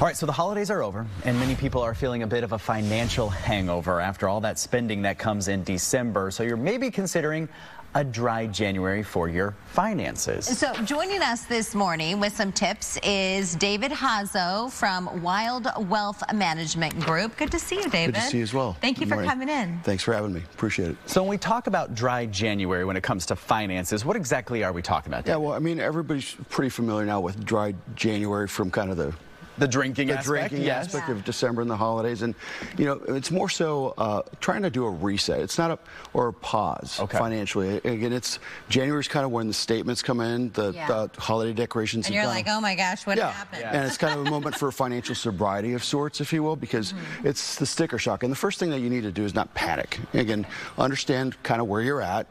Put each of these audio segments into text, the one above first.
All right, so the holidays are over, and many people are feeling a bit of a financial hangover after all that spending that comes in December. So you're maybe considering a dry January for your finances. So joining us this morning with some tips is David Jazo from Wilde Wealth Management Group. Good to see you, David. Good to see you as well. Thank you for coming in. Thanks for having me. Appreciate it. So when we talk about dry January when it comes to finances, what exactly are we talking about? Yeah, well, I mean, everybody's pretty familiar now with dry January from kind of the drinking aspect of December and the holidays. And, you know, it's more so trying to do a reset. It's not a pause financially. Again, it's January's kind of when the statements come in, the holiday decorations. And you're like, oh my gosh, what happened? Yeah. And it's kind of a moment for financial sobriety of sorts, if you will, because it's the sticker shock. And the first thing that you need to do is not panic. Again, understand kind of where you're at.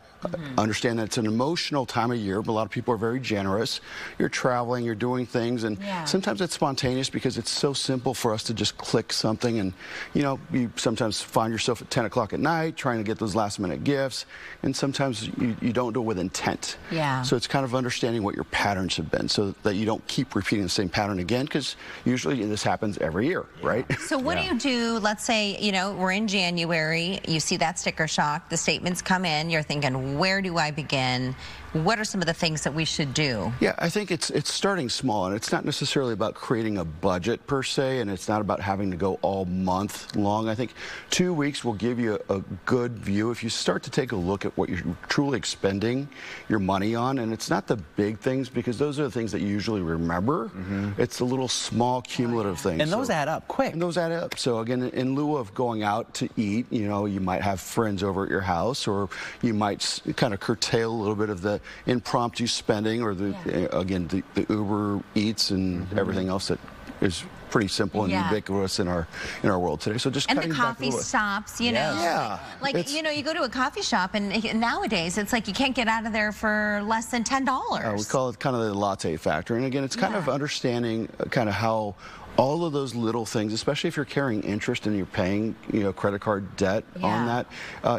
Understand that it's an emotional time of year, but a lot of people are very generous. You're traveling, you're doing things, and sometimes it's spontaneous because it's so simple for us to just click something. And, you know, you sometimes find yourself at 10 o'clock at night trying to get those last-minute gifts, and sometimes you don't do it with intent. So it's kind of understanding what your patterns have been so that you don't keep repeating the same pattern again, because usually this happens every year, right? So what do you do? Let's say, you know, we're in January, you see that sticker shock, the statements come in, you're thinking, where do I begin? What are some of the things that we should do? Yeah, I think it's starting small, and it's not necessarily about creating a budget per se, and it's not about having to go all month long. I think 2 weeks will give you a good view if you start to take a look at what you're truly expending your money on. And it's not the big things, because those are the things that you usually remember. It's the little small cumulative things. And those add up quick. And those add up. So again, in lieu of going out to eat, you know, you might have friends over at your house, or you might kind of curtail a little bit of the impromptu spending, or again the Uber Eats and everything else that is pretty simple and ubiquitous in our world today. So just the coffee shops, you know, like you know, you go to a coffee shop, and nowadays it's like you can't get out of there for less than $10. We call it kind of the latte factor. And again, it's kind of understanding kind of how all of those little things, especially if you're carrying interest and you're paying, you know, credit card debt on that,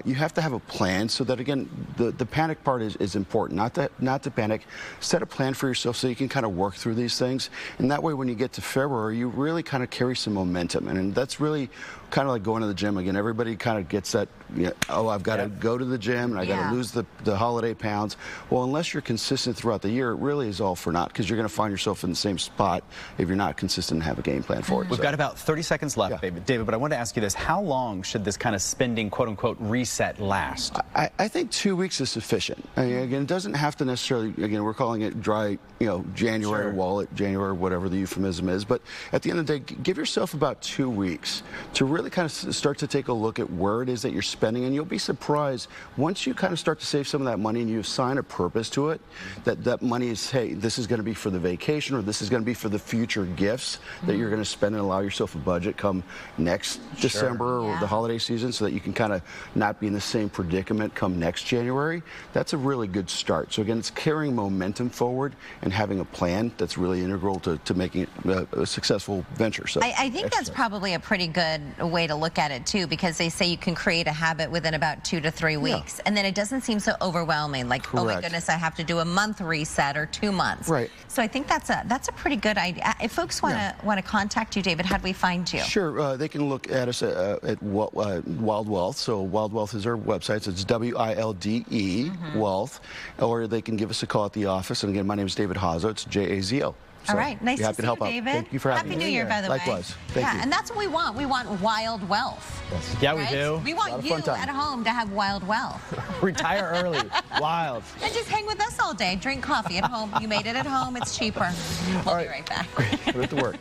you have to have a plan. So that, again, the panic part is important. Not to panic. Set a plan for yourself so you can kind of work through these things. And that way, when you get to February, you really kind of carry some momentum. And that's really kind of like going to the gym. Again, everybody kind of gets that, you know, oh, I've got to go to the gym and I got to lose the holiday pounds. Well, unless you're consistent throughout the year, it really is all for naught, because you're going to find yourself in the same spot if you're not consistent and have a game plan for it. We've got about 30 seconds left, David, but I want to ask you this. How long should this kind of spending, quote-unquote, reset last? I think 2 weeks is sufficient. I mean, again, it doesn't have to necessarily, again, we're calling it dry, you know, January wallet, January, whatever the euphemism is, but at the end of the day, give yourself about 2 weeks to really kind of start to take a look at where it is that you're spending, and you'll be surprised once you kind of start to save some of that money and you assign a purpose to it, that money is, hey, this is going to be for the vacation, or this is going to be for the future gifts that you're going to spend, and allow yourself a budget come next December or the holiday season, so that you can kind of not be in the same predicament come next January. That's a really good start. So again, it's carrying momentum forward and having a plan that's really integral to making it a successful venture. So I think that's probably a pretty good way to look at it too, because they say you can create a habit within about 2 to 3 weeks, and then it doesn't seem so overwhelming, like, oh my goodness, I have to do a month reset or 2 months. So I think that's a pretty good idea. If folks want to contact you, David, how do we find you? Sure, they can look at us at Wilde Wealth. So Wilde Wealth is our website. So it's WILDE Wealth, or they can give us a call at the office. And again, my name is David Jazo. It's JAZO. So all right, nice to see you, David. Thank you for having me. Happy New Year, by the way. Likewise. Thank you. And that's what we want. We want wild wealth. Yeah, we do. We want you at home to have wild wealth. Retire early. Wild. And just hang with us all day. Drink coffee at home. You made it at home. It's cheaper. We'll be right back. Put it to work.